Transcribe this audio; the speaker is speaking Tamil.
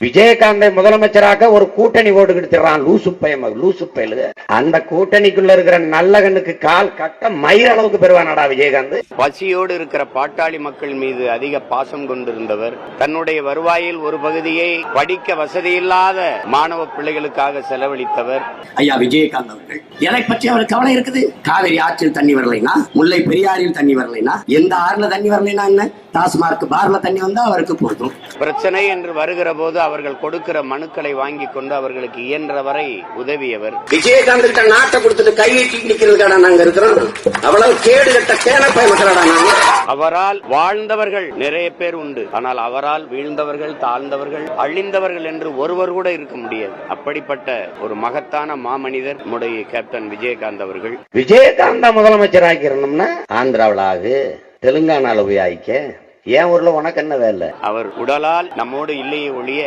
விஜயகாந்தை முதலமைச்சராக ஒரு கூட்டணி ஓட்டுக்கிட்டு லூசு பயலுக. அந்த கூட்டணிக்குள்ள இருக்கிற நல்ல கண்ணுக்கு கால் கட்ட மயிர் அளவுக்கு பெறுவானடா விஜயகாந்த். பசியோடு இருக்கிற பாட்டாளி மக்கள் மீது அதிக பாசம் கொண்டிருந்தவர். தன்னுடைய வருவாயில் ஒரு பகுதியை படிக்க வசதியில்லாத மாணவ பிள்ளைகளுக்காக செலவழித்தவர் ஐயா விஜயகாந்த் அவர்கள். எதை பற்றி அவர் கவலை இருக்குது? காவிரி ஆற்றில் தண்ணி வரலைனா, முல்லை பெரியாறில் தண்ணி வரலைனா, எந்த ஆறுல தண்ணி வரலைனா என்ன, டாஸ்மார்க் பார்ல தண்ணி வந்தா அவருக்கு போதும். பிரச்சனை என்று வருகிற போது அவர்கள் கொடுக்கிற மனுக்களை வாங்கி கொண்டு அவர்களுக்கு இயன்ற வரை உதவியவர். விஜயகாந்த் கிட்ட நாட்டை கொடுத்துட்டு கையெட்டி நிக்கிறதுக்கான நாங்க இருக்கிறோம். அவ்வளவு கேடு கட்ட கேனப்பை மக்களாடா நாங்க. அவரால் வாழ்ந்தவர்கள் நிறைய பேர் உண்டு. ஆனால் அவரால் வீழ்ந்தவர்கள், தாழ்ந்தவர்கள், அழிந்தவர்கள் என்று ஒருவர் கூட இருக்க முடியாது. அப்படிப்பட்ட ஒரு மகத்தான மாமனிதர் நம்முடைய கேப்டன் விஜயகாந்த் அவர்கள். விஜயகாந்த முதலமைச்சர் ஆக்கிரணும்னா ஆந்திராவில் ஆகு, தெலுங்கானால போய் ஆயிக்க, ஏன் ஊர்ல உனக்கு என்ன வேலை? அவர் உடலால் நம்மோடு இல்லையே ஒழிய